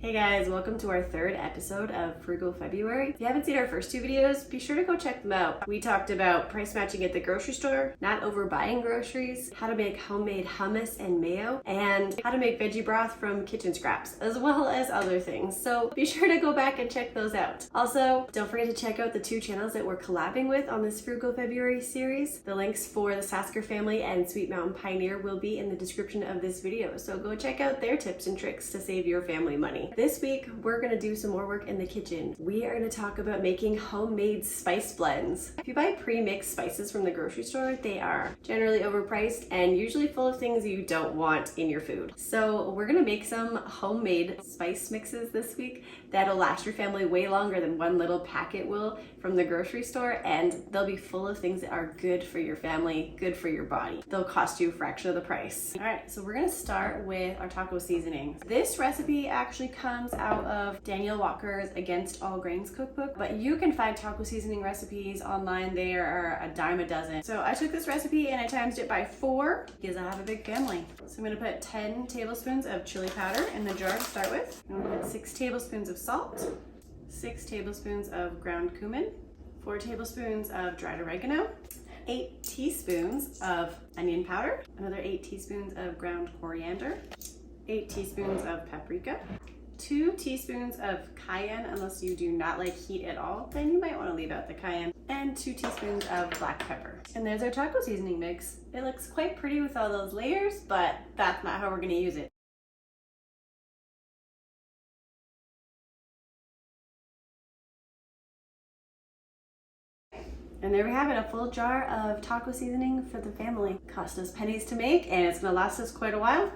Hey guys, welcome to our third episode of Frugal February. If you haven't seen our first two videos, be sure to go check them out. We talked about price matching at the grocery store, not overbuying groceries, how to make homemade hummus and mayo, and how to make veggie broth from kitchen scraps, as well as other things. So be sure to go back and check those out. Also, don't forget to check out the two channels that we're collabing with on this Frugal February series. The links for the Sasker family and Sweet Mountain Pioneer will be in the description of this video, so go check out their tips and tricks to save your family money. This week, we're gonna do some more work in the kitchen. We are gonna talk about making homemade spice blends. If you buy pre-mixed spices from the grocery store, they are generally overpriced and usually full of things you don't want in your food. So we're gonna make some homemade spice mixes this week that'll last your family way longer than one little packet will from the grocery store, and they'll be full of things that are good for your family, good for your body. They'll cost you a fraction of the price. All right, so we're gonna start with our taco seasonings. This recipe actually comes out of Daniel Walker's Against All Grains cookbook, but you can find taco seasoning recipes online. There are a dime a dozen. So I took this recipe and I times it by 4 because I have a big family. So I'm gonna put 10 tablespoons of chili powder in the jar to start with. I'm gonna put 6 tablespoons of salt, 6 tablespoons of ground cumin, 4 tablespoons of dried oregano, 8 teaspoons of onion powder, another 8 teaspoons of ground coriander, 8 teaspoons of paprika, 2 teaspoons of cayenne. Unless you do not like heat at all, then you might want to leave out the cayenne, and 2 teaspoons of black pepper. And there's our taco seasoning mix. It looks quite pretty with all those layers, but that's not how we're going to use it. And there we have it, a full jar of taco seasoning for the family. Cost us pennies to make, and it's gonna last us quite a while,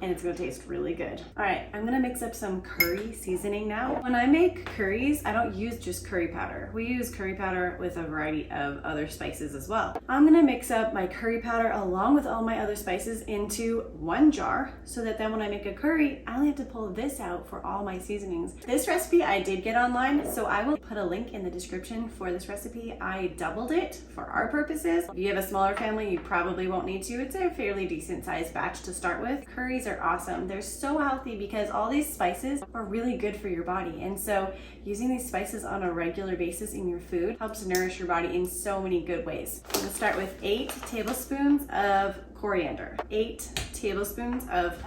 and it's gonna taste really good. All right, I'm gonna mix up some curry seasoning now. When I make curries, I don't use just curry powder. We use curry powder with a variety of other spices as well. I'm gonna mix up my curry powder along with all my other spices into one jar, so that then when I make a curry, I only have to pull this out for all my seasonings. This recipe I did get online, so I will put a link in the description for this recipe. I doubled it for our purposes. If you have a smaller family, you probably won't need to. It's a fairly decent sized batch to start with. Curries are awesome. They're so healthy because all these spices are really good for your body. And so using these spices on a regular basis in your food helps nourish your body in so many good ways. I'm gonna start with 8 tablespoons of coriander, 8 tablespoons of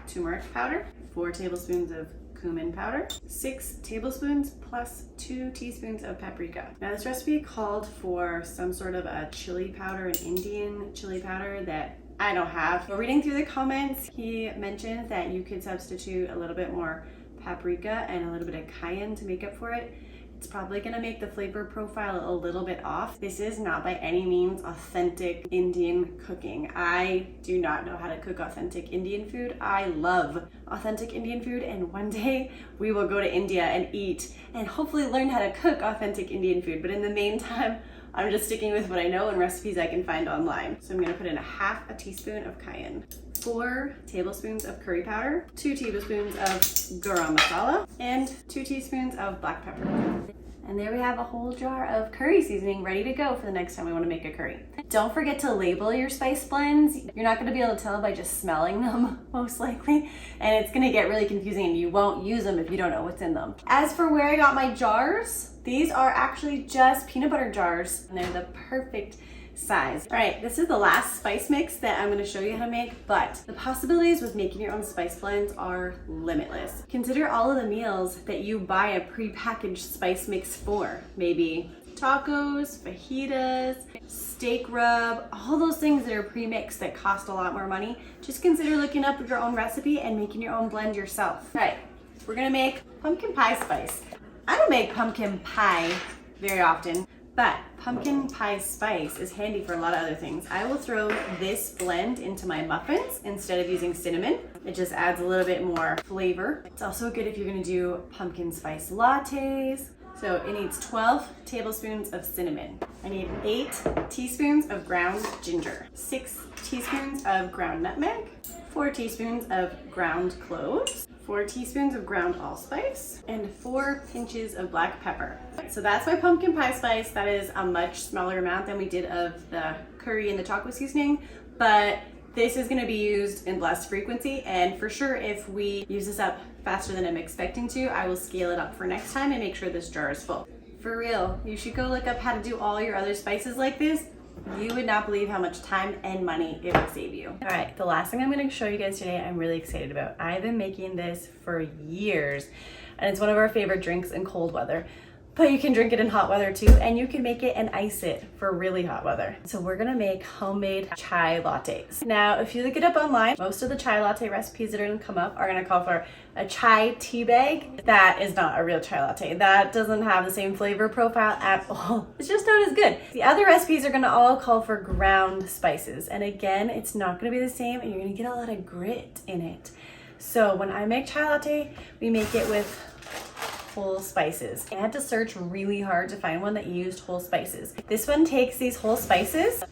turmeric powder, 4 tablespoons of cumin powder, 6 tablespoons plus 2 teaspoons of paprika. Now this recipe called for some sort of a chili powder, an Indian chili powder that I don't have. But reading through the comments, he mentioned that you could substitute a little bit more paprika and a little bit of cayenne to make up for it. It's probably gonna make the flavor profile a little bit off. This is not by any means authentic Indian cooking. I do not know how to cook authentic Indian food. I love authentic Indian food, and one day we will go to India and eat and hopefully learn how to cook authentic Indian food. But in the meantime, I'm just sticking with what I know and recipes I can find online. So I'm gonna put in 1/2 teaspoon of cayenne, 4 tablespoons of curry powder, 2 tablespoons of garam masala, and 2 teaspoons of black pepper. And there we have a whole jar of curry seasoning ready to go for the next time we want to make a curry. Don't forget to label your spice blends. You're not going to be able to tell by just smelling them, most likely, and it's going to get really confusing and you won't use them if you don't know what's in them. As for where I got my jars, these are actually just peanut butter jars, and they're the perfect size. All right, this is the last spice mix that I'm going to show you how to make, but the possibilities with making your own spice blends are limitless. Consider all of the meals that you buy a pre-packaged spice mix for. Maybe tacos, fajitas, steak rub, all those things that are pre-mixed that cost a lot more money. Just consider looking up your own recipe and making your own blend yourself. All right, we're gonna make pumpkin pie spice. I don't make pumpkin pie very often, but pumpkin pie spice is handy for a lot of other things. I will throw this blend into my muffins instead of using cinnamon. It just adds a little bit more flavor. It's also good if you're gonna do pumpkin spice lattes. So it needs 12 tablespoons of cinnamon. I need 8 teaspoons of ground ginger, 6 teaspoons of ground nutmeg, 4 teaspoons of ground cloves, 4 teaspoons of ground allspice, and 4 pinches of black pepper. So that's my pumpkin pie spice. That is a much smaller amount than we did of the curry and the taco seasoning, but This is gonna be used in less frequency, and for sure if we use this up faster than I'm expecting to, I will scale it up for next time and make sure this jar is full. For real, you should go look up how to do all your other spices like this. You would not believe how much time and money it will save you. All right, the last thing I'm gonna show you guys today, I'm really excited about. I've been making this for years, and it's one of our favorite drinks in cold weather. But you can drink it in hot weather too, and you can make it and ice it for really hot weather. So we're gonna make homemade chai lattes. Now, if you look it up online, most of the chai latte recipes that are gonna come up are gonna call for a chai tea bag. That is not a real chai latte. That doesn't have the same flavor profile at all. It's just not as good. The other recipes are gonna all call for ground spices. And again, it's not gonna be the same, and you're gonna get a lot of grit in it. So when I make chai latte, we make it with whole spices. I had to search really hard to find one that used whole spices. This one takes these whole spices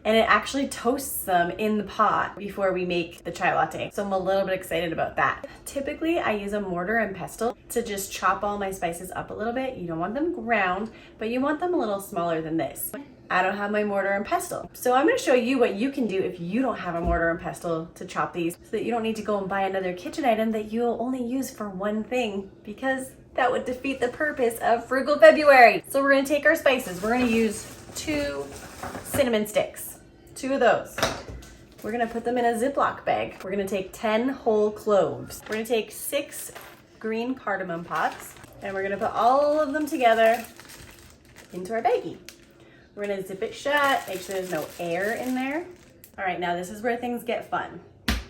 and it actually toasts them in the pot before we make the chai latte. So I'm a little bit excited about that. Typically I use a mortar and pestle to just chop all my spices up a little bit. You don't want them ground, but you want them a little smaller than this. I don't have my mortar and pestle. So I'm gonna show you what you can do if you don't have a mortar and pestle to chop these, so that you don't need to go and buy another kitchen item that you'll only use for one thing, because that would defeat the purpose of Frugal February. So we're gonna take our spices. We're gonna use 2 cinnamon sticks, 2 of those. We're gonna put them in a Ziploc bag. We're gonna take 10 whole cloves. We're gonna take 6 green cardamom pods, and we're gonna put all of them together into our baggie. We're gonna zip it shut, make sure there's no air in there. All right, now this is where things get fun.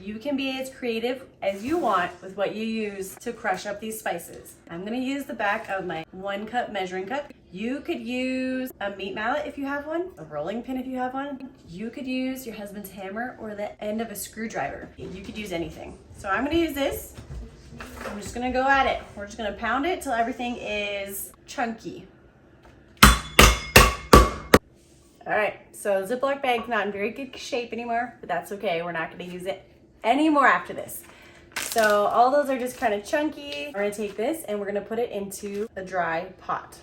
You can be as creative as you want with what you use to crush up these spices. I'm gonna use the back of my 1 cup measuring cup. You could use a meat mallet if you have one, a rolling pin if you have one. You could use your husband's hammer or the end of a screwdriver. You could use anything. So I'm gonna use this. I'm just gonna go at it. We're just gonna pound it till everything is chunky. All right, so the Ziploc bag's not in very good shape anymore, but that's okay. We're not gonna use it anymore after this. So all those are just kind of chunky. We're gonna take this and we're gonna put it into a dry pot.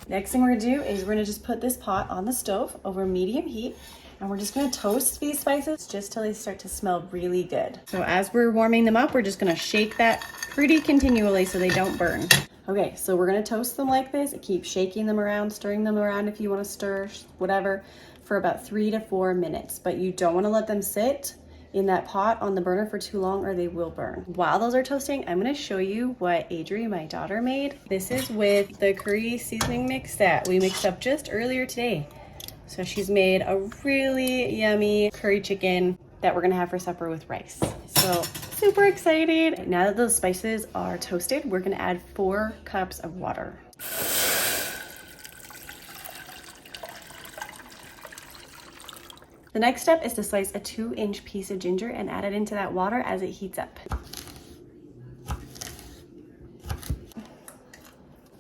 Next thing we're gonna do is we're gonna just put this pot on the stove over medium heat, and we're just gonna toast these spices just till they start to smell really good. So as we're warming them up, we're just gonna shake that pretty continually so they don't burn. Okay, so we're gonna toast them like this. Keep shaking them around, stirring them around if you wanna stir, whatever, for about 3 to 4 minutes. But you don't wanna let them sit in that pot on the burner for too long or they will burn. While those are toasting, I'm gonna show you what Adri, my daughter, made. This is with the curry seasoning mix that we mixed up just earlier today. So she's made a really yummy curry chicken that we're gonna have for supper with rice. So super excited. Now that those spices are toasted, we're gonna add 4 cups of water. The next step is to slice a 2-inch piece of ginger and add it into that water as it heats up.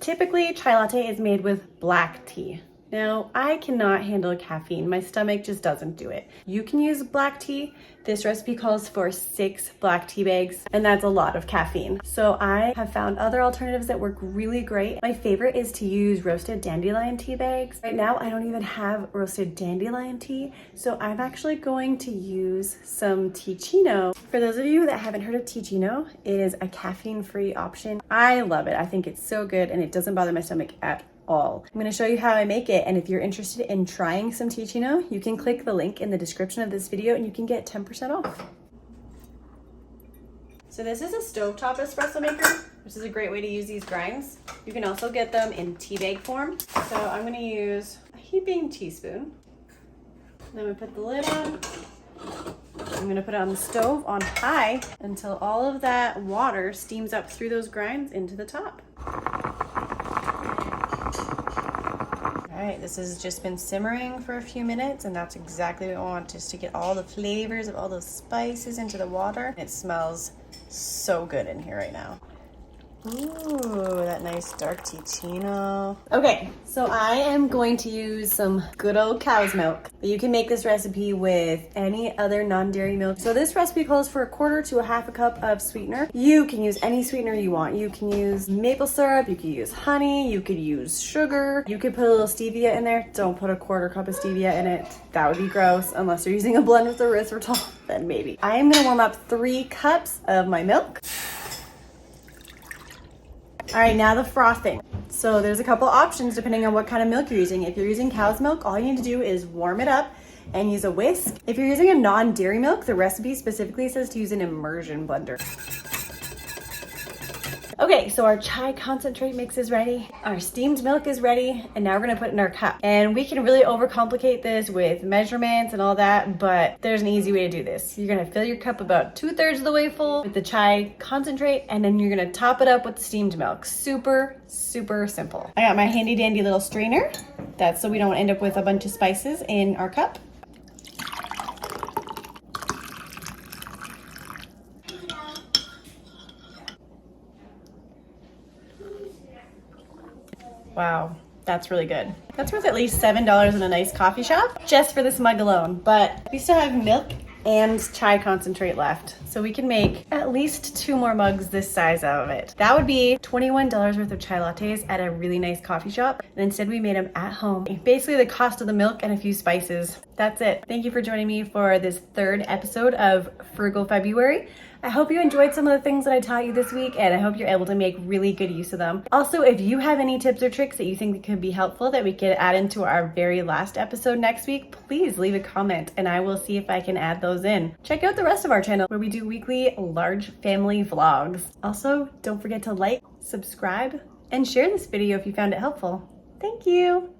Typically, chai latte is made with black tea. Now, I cannot handle caffeine. My stomach just doesn't do it. You can use black tea. This recipe calls for 6 black tea bags, and that's a lot of caffeine. So I have found other alternatives that work really great. My favorite is to use roasted dandelion tea bags. Right now, I don't even have roasted dandelion tea, so I'm actually going to use some Ticino. For those of you that haven't heard of Ticino, it is a caffeine-free option. I love it. I think it's so good, and it doesn't bother my stomach at all. I'm going to show you how I make it, and if you're interested in trying some Ticino, you can click the link in the description of this video and you can get 10% off. So this is a stovetop espresso maker. This is a great way to use these grinds. You can also get them in tea bag form. So I'm going to use a heaping teaspoon. Then we put the lid on. I'm going to put it on the stove on high until all of that water steams up through those grinds into the top. All right, this has just been simmering for a few minutes, and that's exactly what I want, just to get all the flavors of all those spices into the water. It smells so good in here right now. Ooh, that nice dark Ticino. Okay, so I am going to use some good old cow's milk. You can make this recipe with any other non-dairy milk. So this recipe calls for 1/4 to 1/2 cup of sweetener. You can use any sweetener you want. You can use maple syrup, you can use honey, you could use sugar. You could put a little stevia in there. Don't put 1/4 cup of stevia in it. That would be gross, unless you're using a blend with erythritol, then maybe. I am gonna warm up 3 cups of my milk. All right, now the frothing. So there's a couple options depending on what kind of milk you're using. If you're using cow's milk, all you need to do is warm it up and use a whisk. If you're using a non-dairy milk, the recipe specifically says to use an immersion blender. Okay, so our chai concentrate mix is ready. Our steamed milk is ready, and now we're gonna put it in our cup. And we can really overcomplicate this with measurements and all that, but there's an easy way to do this. You're gonna fill your cup about 2/3 of the way full with the chai concentrate, and then you're gonna top it up with the steamed milk. Super, super simple. I got my handy dandy little strainer. That's so we don't end up with a bunch of spices in our cup. Wow, that's really good. That's worth at least $7 in a nice coffee shop just for this mug alone. But we still have milk and chai concentrate left, so we can make at least 2 more mugs this size out of it. That would be $21 worth of chai lattes at a really nice coffee shop, and instead we made them at home. Basically the cost of the milk and a few spices. That's it. Thank you for joining me for this 3rd episode of Frugal February. I hope you enjoyed some of the things that I taught you this week, and I hope you're able to make really good use of them. Also, if you have any tips or tricks that you think could be helpful that we could add into our very last episode next week, please leave a comment and I will see if I can add those in. Check out the rest of our channel where we do weekly large family vlogs. Also, don't forget to like, subscribe, and share this video if you found it helpful. Thank you.